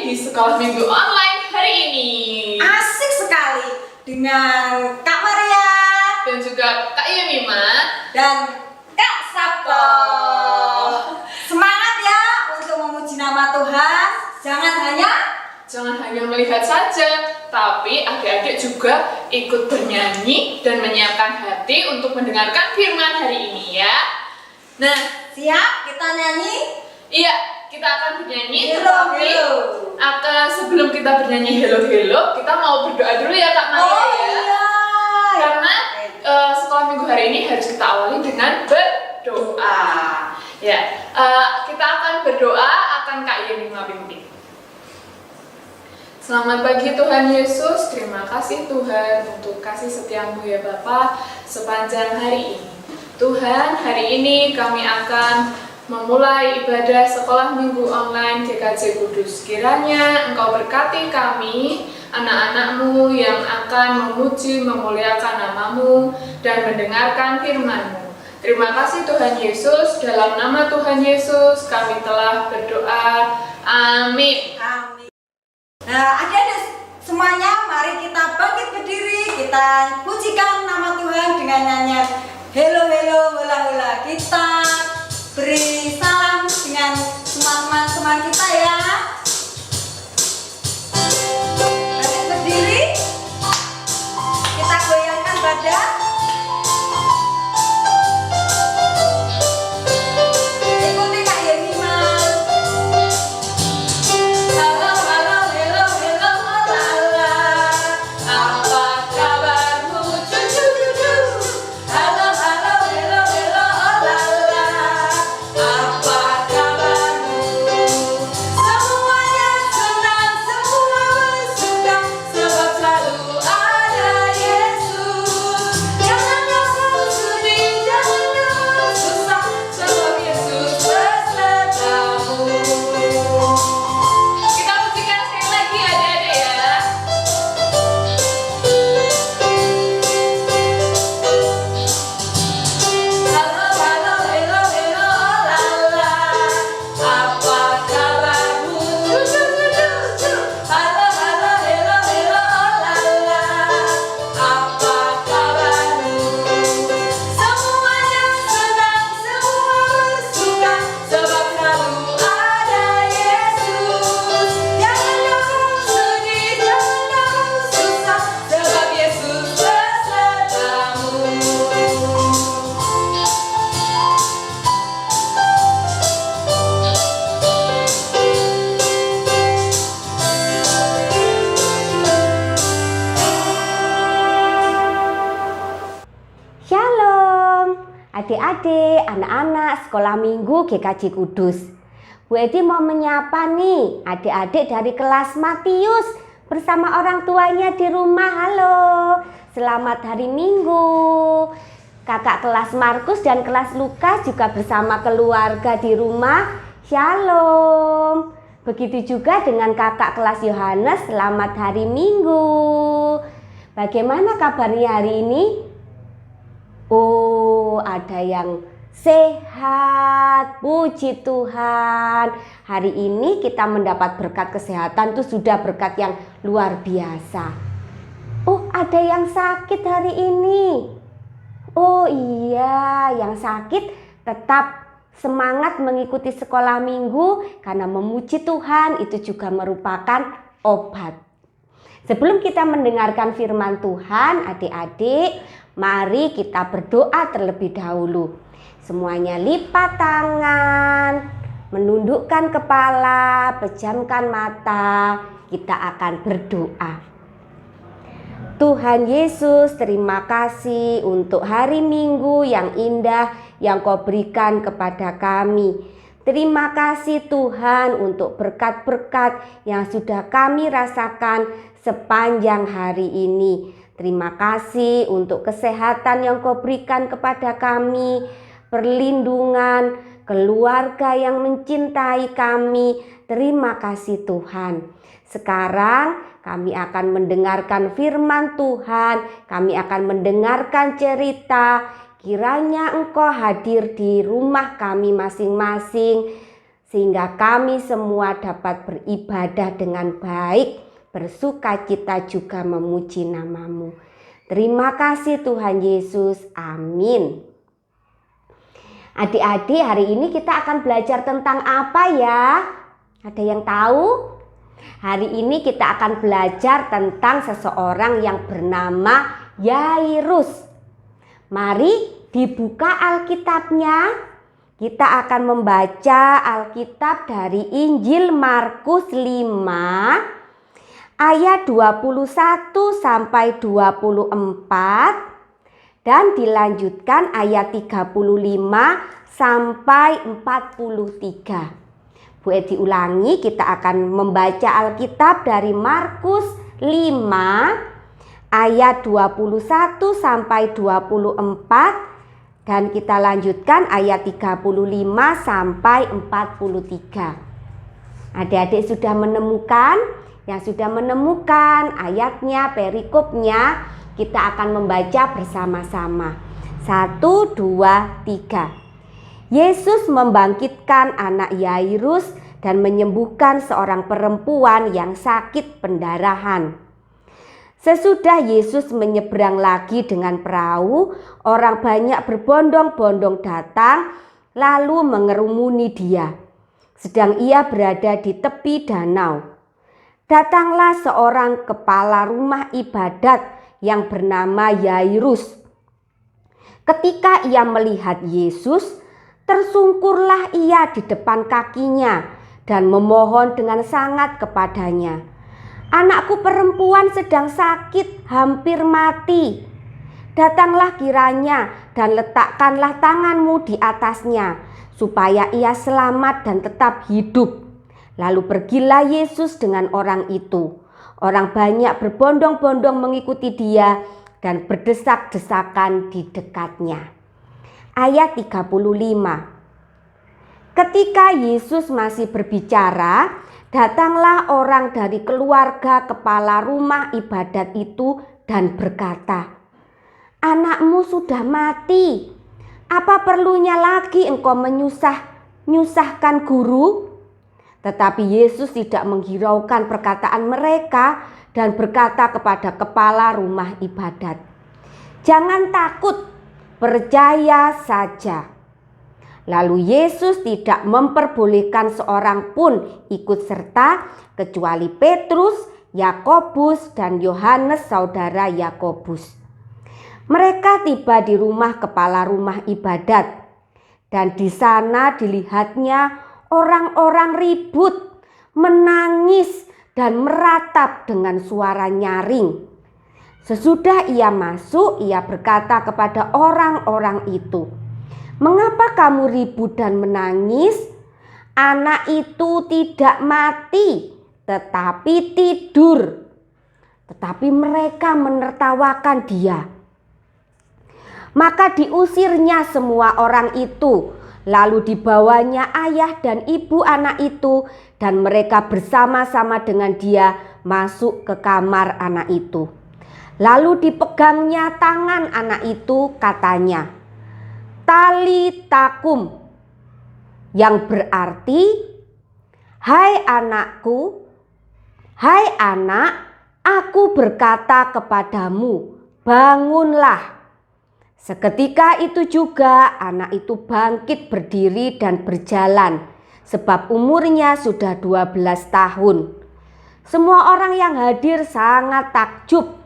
di sekolah minggu online hari ini. Asik sekali dengan Kak Maria Dan juga Kak Yunima dan Kak Sabto. Semangat ya untuk memuji nama Tuhan. Jangan hanya melihat saja, tapi adik-adik juga ikut bernyanyi dan menyiapkan hati untuk mendengarkan firman hari ini ya. Nah, siap kita nyanyi? Iya, kita akan bernyanyi. Hello, tetapi hello. Sebelum kita bernyanyi hello, kita mau berdoa dulu ya Kak Maria. Oh ya. iya. Karena sekolah minggu hari ini harus kita awali dengan berdoa. Ya, kita akan berdoa, akan Kak Yunima pimpin. Selamat pagi Tuhan Yesus, terima kasih Tuhan untuk kasih setiamu ya Bapa sepanjang hari ini. Tuhan, hari ini kami akan memulai ibadah sekolah minggu online GKJ Kudus. Kiranya Engkau berkati kami, anak-anak-Mu yang akan memuji, memuliakan nama-Mu dan mendengarkan firman-Mu. Terima kasih Tuhan Yesus, dalam nama Tuhan Yesus kami telah berdoa. Amin. Amin. Nah, adik-adik semuanya, mari kita bangkit berdiri, kita pujikan nama Tuhan dengan nyanyian Hello, hello, hola, hola. Kita beri salam dengan teman-teman kita ya. Bangkit berdiri, kita goyangkan badan. Ikuti Kak Yunima. Halo, halo, hello, hello, hola, hola. Apa kabarmu cucu-cucu? Halo, halo, hello, hello, hola, hola. Apa kabarmu? Semuanya senang, semua bersuka, sebab selalu ada Yesus. Jangan kamu sedih, jangan kamu susah, sebab Yesus besertamu. Kita pujikan sekali lagi adik-adik ya. Halo, halo, hello, hello, hola, hola. Apa kabarmu, cucu-cucu? Halo, halo, hello, hello, hola, hola. Apa kabarmu? Semuanya senang, semua bersuka, sebab selalu ada Yesus. Jangan kamu sedih, jangan kamu susah, sebab Yesus besertamu. Shalom, adik-adik, anak-anak sekolah minggu GKJ Kudus. Bu Edi mau menyapa nih adik-adik dari kelas Matius bersama orang tuanya di rumah. Halo, selamat hari Minggu. Kakak kelas Markus dan kelas Lukas juga bersama keluarga di rumah. Shalom. Begitu juga dengan kakak kelas Yohanes, selamat hari Minggu. Bagaimana kabarnya hari ini? Oh, ada yang sehat, puji Tuhan. Hari ini kita mendapat berkat kesehatan, itu sudah berkat yang luar biasa. Oh, ada yang sakit hari ini. Oh iya, yang sakit tetap semangat mengikuti sekolah minggu karena memuji Tuhan itu juga merupakan obat. Sebelum kita mendengarkan firman Tuhan, adik-adik, mari kita berdoa terlebih dahulu. Semuanya lipat tangan, menundukkan kepala, pejamkan mata, kita akan berdoa. Tuhan Yesus, terima kasih untuk hari Minggu yang indah yang Kau berikan kepada kami. Terima kasih Tuhan untuk berkat-berkat yang sudah kami rasakan sepanjang hari ini. Terima kasih untuk kesehatan yang Kau berikan kepada kami, perlindungan, keluarga yang mencintai kami. Terima kasih Tuhan. Sekarang kami akan mendengarkan firman Tuhan, kami akan mendengarkan cerita. Kiranya Engkau hadir di rumah kami masing-masing. sehingga kami semua dapat beribadah dengan baik, bersukacita juga memuji nama-Mu. Terima kasih Tuhan Yesus, amin. Adik-adik, hari ini kita akan belajar tentang apa ya? Ada yang tahu? Hari ini kita akan belajar tentang seseorang yang bernama Yairus. Mari dibuka Alkitabnya. Kita akan membaca Alkitab dari Injil Markus 5 ayat 21 sampai 24 dan dilanjutkan ayat 35 sampai 43. Bu Edi ulangi, kita akan membaca Alkitab dari Markus 5 ayat 21 sampai 24 dan kita lanjutkan ayat 35 sampai 43. Adik-adik sudah menemukan? Yang sudah menemukan ayatnya, perikopnya, kita akan membaca bersama-sama. 1, 2, 3. Yesus membangkitkan anak Yairus dan menyembuhkan seorang perempuan yang sakit pendarahan. Sesudah Yesus menyeberang lagi dengan perahu, orang banyak berbondong-bondong datang lalu mengerumuni dia. Sedang ia berada di tepi danau. Datanglah seorang kepala rumah ibadat yang bernama Yairus. Ketika ia melihat Yesus, tersungkurlah ia di depan kakinya dan memohon dengan sangat kepadanya. Anakku perempuan sedang sakit, hampir mati. Datanglah kiranya dan letakkanlah tanganmu di atasnya, supaya ia selamat dan tetap hidup. Lalu pergilah Yesus dengan orang itu. Orang banyak berbondong-bondong mengikuti dia dan berdesak-desakan di dekatnya. Ayat 35. Ketika Yesus masih berbicara, datanglah orang dari keluarga kepala rumah ibadat itu dan berkata, "Anakmu sudah mati. Apa perlunya lagi engkau menyusahkan guru?" Tetapi Yesus tidak menghiraukan perkataan mereka dan berkata kepada kepala rumah ibadat, "Jangan takut, percaya saja." Lalu Yesus tidak memperbolehkan seorang pun ikut serta kecuali Petrus, Yakobus, dan Yohanes saudara Yakobus. Mereka tiba di rumah kepala rumah ibadat, dan di sana dilihatnya orang-orang ribut, menangis, dan meratap dengan suara nyaring. Sesudah ia masuk, ia berkata kepada orang-orang itu, "Mengapa kamu ribut dan menangis? Anak itu tidak mati, tetapi tidur." Tetapi mereka menertawakan dia. Maka diusirnya semua orang itu. Lalu dibawanya ayah dan ibu anak itu, dan mereka bersama-sama dengan dia masuk ke kamar anak itu. Lalu dipegangnya tangan anak itu, katanya, "Talitakum," yang berarti, "Hai anakku, hai anak, aku berkata kepadamu, bangunlah." Seketika itu juga anak itu bangkit berdiri dan berjalan, sebab umurnya sudah 12 tahun. Semua orang yang hadir sangat takjub.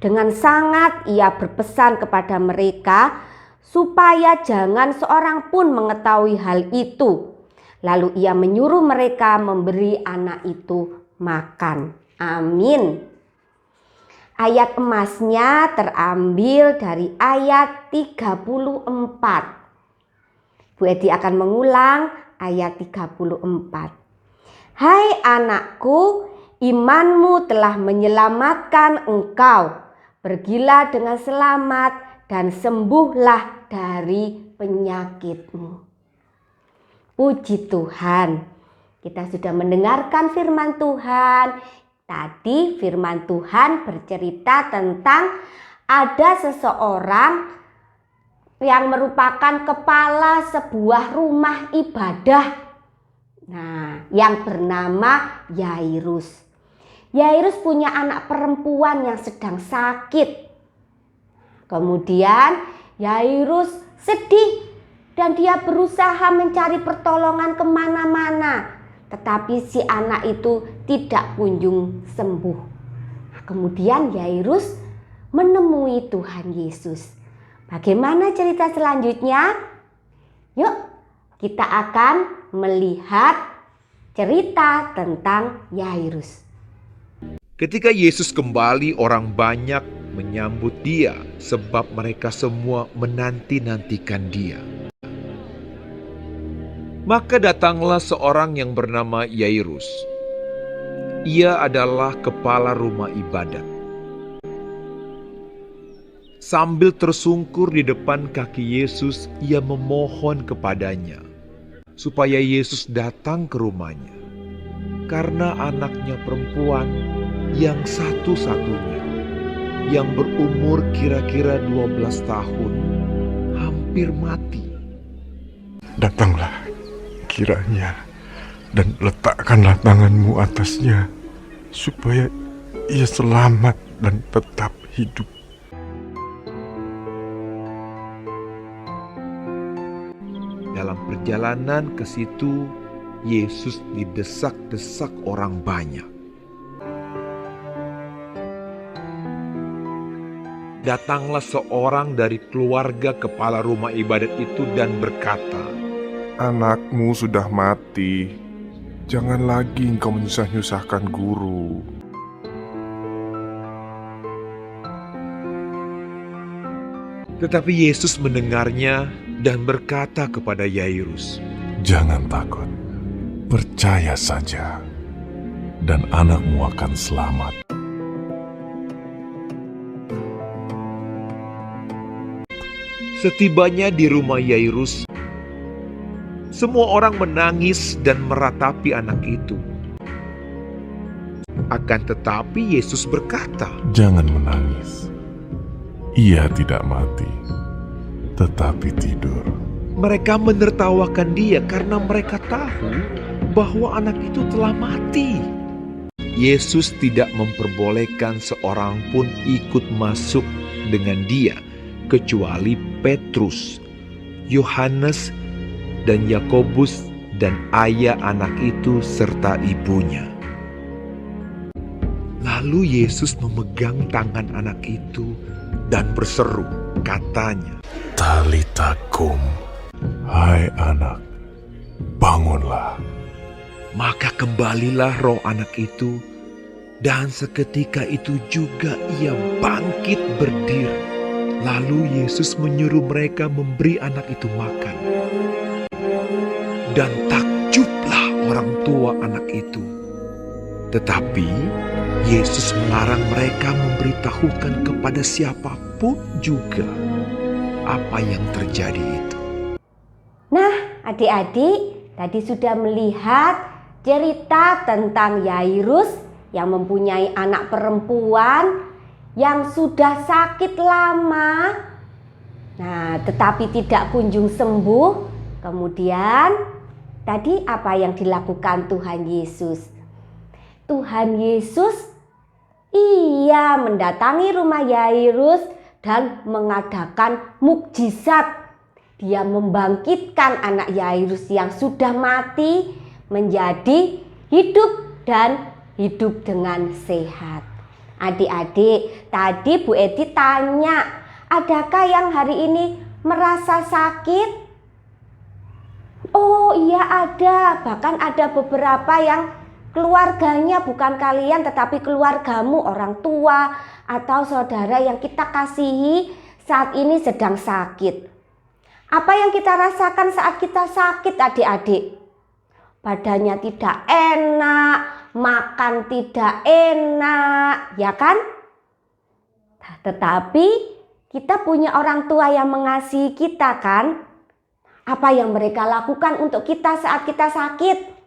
Dengan sangat ia berpesan kepada mereka supaya jangan seorang pun mengetahui hal itu. Lalu ia menyuruh mereka memberi anak itu makan. Amin. Ayat emasnya terambil dari ayat 34. Bu Edi akan mengulang ayat 34. "Hai anakku, imanmu telah menyelamatkan engkau. Pergilah dengan selamat dan sembuhlah dari penyakitmu." Puji Tuhan. Kita sudah mendengarkan firman Tuhan. Tadi firman Tuhan bercerita tentang ada seseorang yang merupakan kepala sebuah rumah ibadah. Nah, yang bernama Yairus. Yairus punya anak perempuan yang sedang sakit. Kemudian Yairus sedih dan dia berusaha mencari pertolongan kemana-mana. Tetapi si anak itu tidak kunjung sembuh. Kemudian Yairus menemui Tuhan Yesus. Bagaimana cerita selanjutnya? Yuk, kita akan melihat cerita tentang Yairus. Ketika Yesus kembali, orang banyak menyambut dia sebab mereka semua menanti-nantikan dia. Maka datanglah seorang yang bernama Yairus. Ia adalah kepala rumah ibadat. Sambil tersungkur di depan kaki Yesus, ia memohon kepadanya supaya Yesus datang ke rumahnya. Karena anaknya perempuan yang satu-satunya, yang berumur kira-kira 12 tahun, hampir mati. Datanglah kiranya dan letakkanlah tanganmu atasnya, supaya ia selamat dan tetap hidup. Dalam perjalanan ke situ, Yesus didesak-desak orang banyak. Datanglah seorang dari keluarga kepala rumah ibadat itu dan berkata, Anakmu sudah mati, jangan lagi engkau menyusah-nyusahkan guru. Tetapi Yesus mendengarnya dan berkata kepada Yairus, Jangan takut, percaya saja, dan anakmu akan selamat. Setibanya di rumah Yairus, semua orang menangis dan meratapi anak itu. Akan tetapi Yesus berkata, Jangan menangis. Ia tidak mati, tetapi tidur. Mereka menertawakan dia karena mereka tahu bahwa anak itu telah mati. Yesus tidak memperbolehkan seorang pun ikut masuk dengan dia, kecuali Petrus, Yohanes, dan Yakobus, dan ayah anak itu serta ibunya. Lalu Yesus memegang tangan anak itu dan berseru, katanya, Talita kum, hai anak, bangunlah. Maka kembalilah roh anak itu, dan seketika itu juga ia bangkit berdiri. Lalu Yesus menyuruh mereka memberi anak itu makan. Dan takjublah orang tua anak itu. Tetapi Yesus melarang mereka memberitahukan kepada siapapun juga apa yang terjadi itu. Nah, adik-adik tadi sudah melihat cerita tentang Yairus yang mempunyai anak perempuan yang sudah sakit lama. Nah, tetapi tidak kunjung sembuh. Kemudian tadi apa yang dilakukan Tuhan Yesus? Tuhan Yesus mendatangi rumah Yairus dan mengadakan mukjizat. Dia membangkitkan anak Yairus yang sudah mati menjadi hidup dan hidup dengan sehat. Adik-adik, tadi Bu Edi tanya, adakah yang hari ini merasa sakit? Oh iya ada, bahkan ada beberapa yang keluarganya bukan kalian tetapi keluargamu, orang tua atau saudara yang kita kasihi saat ini sedang sakit. Apa yang kita rasakan saat kita sakit adik-adik? Badannya tidak enak, makan tidak enak, ya kan? Tetapi kita punya orang tua yang mengasihi kita kan? Apa yang mereka lakukan untuk kita saat kita sakit?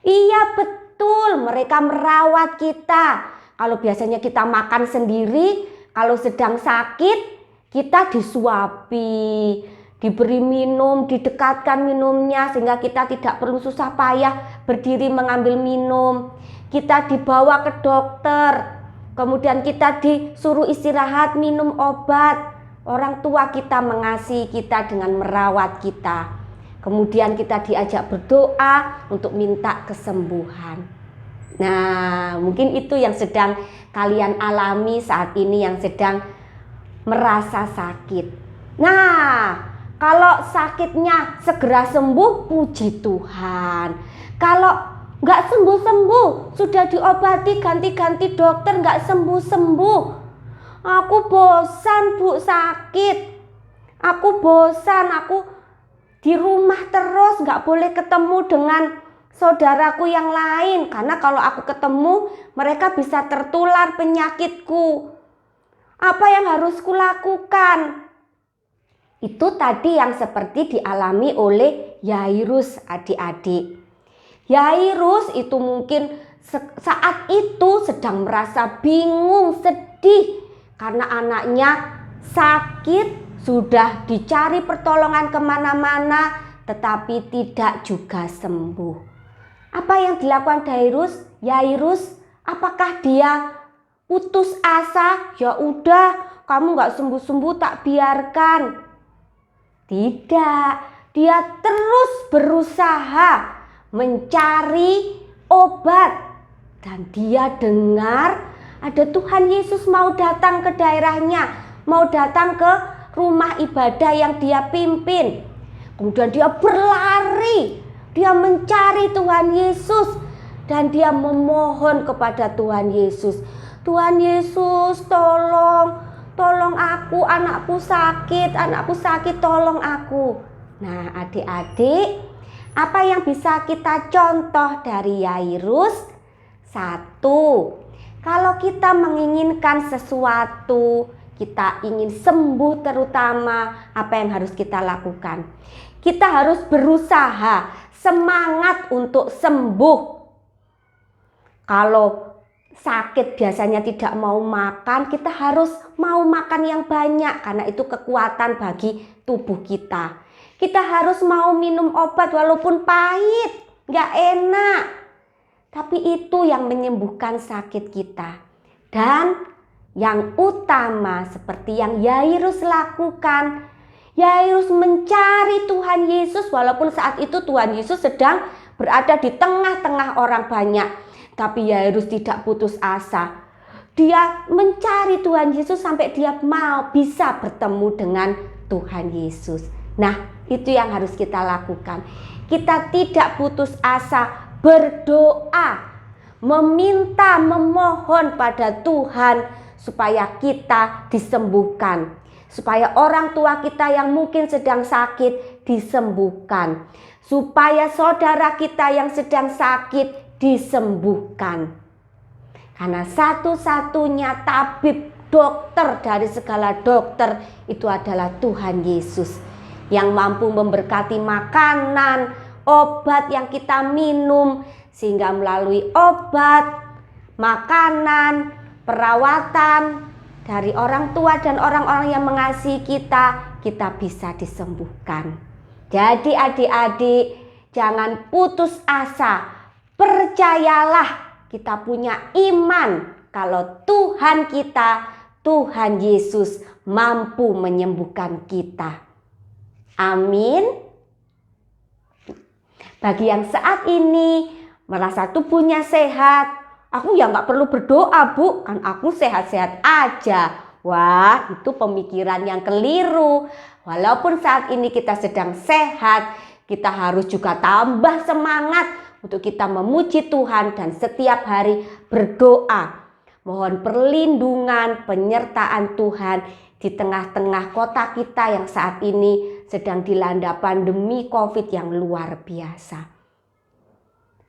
Iya betul, mereka merawat kita. Kalau biasanya kita makan sendiri, kalau sedang sakit kita disuapi, diberi minum, didekatkan minumnya sehingga kita tidak perlu susah payah berdiri mengambil minum. Kita dibawa ke dokter, kemudian kita disuruh istirahat minum obat. Orang tua kita mengasihi kita dengan merawat kita. Kemudian kita diajak berdoa untuk minta kesembuhan. Nah, mungkin itu yang sedang kalian alami saat ini, yang sedang merasa sakit. Nah, kalau sakitnya segera sembuh, puji Tuhan. Kalau nggak sembuh-sembuh, sudah diobati ganti-ganti dokter nggak sembuh-sembuh. Aku bosan Bu sakit. Aku bosan, aku di rumah terus, nggak boleh ketemu dengan saudaraku yang lain. Karena kalau aku ketemu, mereka bisa tertular penyakitku. Apa yang harus kulakukan? Itu tadi yang seperti dialami oleh Yairus, adik-adik. Yairus itu mungkin saat itu sedang merasa bingung, sedih karena anaknya sakit, sudah dicari pertolongan kemana-mana tetapi tidak juga sembuh. Apa yang dilakukan Yairus? Apakah dia putus asa? Ya udah, kamu nggak sembuh-sembuh tak biarkan. Tidak, dia terus berusaha mencari obat. Dan dia dengar ada Tuhan Yesus mau datang ke daerahnya, mau datang ke rumah ibadah yang dia pimpin. Kemudian dia berlari, dia mencari Tuhan Yesus dan dia memohon kepada Tuhan Yesus. Tuhan Yesus, tolong aku, anakku sakit, tolong aku. Nah, adik-adik, apa yang bisa kita contoh dari Yairus? Satu, kalau kita menginginkan sesuatu, kita ingin sembuh terutama, apa yang harus kita lakukan? Kita harus berusaha, semangat untuk sembuh. Kalau sakit biasanya tidak mau makan, kita harus mau makan yang banyak karena itu kekuatan bagi tubuh kita. Kita harus mau minum obat walaupun pahit, gak enak. Tapi itu yang menyembuhkan sakit kita. Dan yang utama seperti yang Yairus lakukan, Yairus mencari Tuhan Yesus walaupun saat itu Tuhan Yesus sedang berada di tengah-tengah orang banyak. Tapi Yairus tidak putus asa. Dia mencari Tuhan Yesus sampai dia mau bisa bertemu dengan Tuhan Yesus. Nah, itu yang harus kita lakukan. Kita tidak putus asa, berdoa, meminta, memohon pada Tuhan supaya kita disembuhkan. Supaya orang tua kita yang mungkin sedang sakit disembuhkan. Supaya saudara kita yang sedang sakit disembuhkan. Karena satu-satunya tabib, dokter dari segala dokter itu adalah Tuhan Yesus yang mampu memberkati makanan, obat yang kita minum, sehingga melalui obat, makanan, perawatan dari orang tua dan orang-orang yang mengasihi kita, kita bisa disembuhkan. Jadi adik-adik, jangan putus asa. Percayalah, kita punya iman kalau Tuhan kita, Tuhan Yesus mampu menyembuhkan kita. Amin. Bagi yang saat ini merasa tubuhnya sehat, aku ya nggak perlu berdoa Bu, kan aku sehat-sehat aja. Wah, itu pemikiran yang keliru. Walaupun saat ini kita sedang sehat, kita harus juga tambah semangat untuk kita memuji Tuhan dan setiap hari berdoa. Mohon perlindungan, penyertaan Tuhan di tengah-tengah kota kita yang saat ini sedang dilanda pandemi COVID yang luar biasa.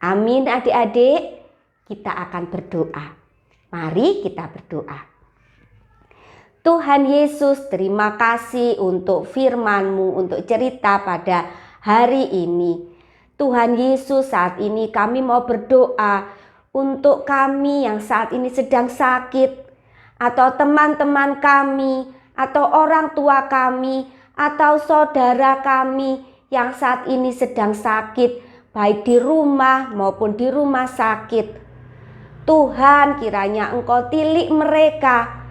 Amin adik-adik, kita akan berdoa. Mari kita berdoa. Tuhan Yesus, terima kasih untuk firman-Mu, untuk cerita pada hari ini. Tuhan Yesus, saat ini kami mau berdoa untuk kami yang saat ini sedang sakit, atau teman-teman kami, atau orang tua kami, atau saudara kami yang saat ini sedang sakit, baik di rumah maupun di rumah sakit. Tuhan, kiranya Engkau tilik mereka.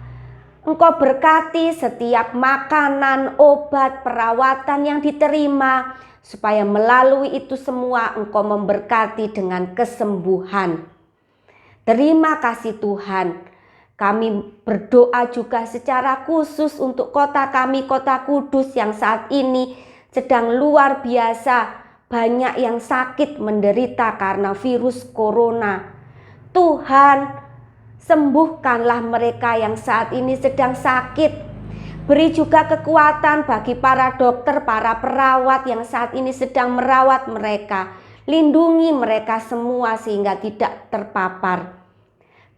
Engkau berkati setiap makanan, obat, perawatan yang diterima, supaya melalui itu semua Engkau memberkati dengan kesembuhan. Terima kasih Tuhan. Kami berdoa juga secara khusus untuk kota kami, Kota Kudus yang saat ini sedang luar biasa banyak yang sakit menderita karena virus corona. Tuhan, sembuhkanlah mereka yang saat ini sedang sakit. Beri juga kekuatan bagi para dokter, para perawat yang saat ini sedang merawat mereka. Lindungi mereka semua sehingga tidak terpapar.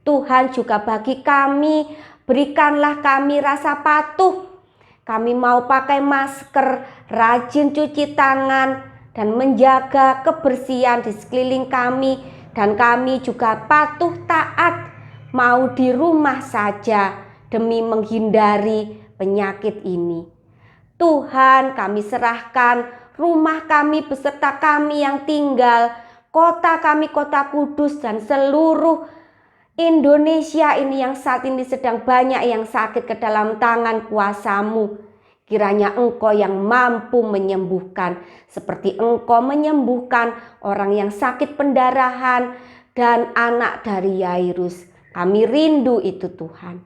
Tuhan, juga bagi kami, berikanlah kami rasa patuh. Kami mau pakai masker, rajin cuci tangan, dan menjaga kebersihan di sekeliling kami. Dan kami juga patuh taat, mau di rumah saja demi menghindari penyakit ini. Tuhan, kami serahkan rumah kami beserta kami yang tinggal, kota kami, Kota Kudus, dan seluruh Indonesia ini yang saat ini sedang banyak yang sakit ke dalam tangan kuasa-Mu. Kiranya Engkau yang mampu menyembuhkan, seperti Engkau menyembuhkan orang yang sakit pendarahan dan anak dari Yairus. Kami rindu itu Tuhan.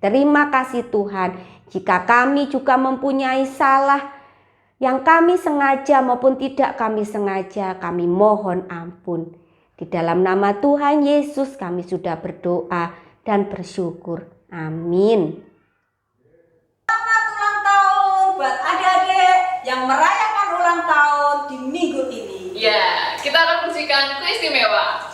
Terima kasih Tuhan, jika kami juga mempunyai salah yang kami sengaja maupun tidak kami sengaja, kami mohon ampun. Di dalam nama Tuhan Yesus kami sudah berdoa dan bersyukur. Amin. Selamat ulang tahun buat adik-adik yang merayakan ulang tahun di minggu ini. Ya, kita akan bersihkan kuis istimewa.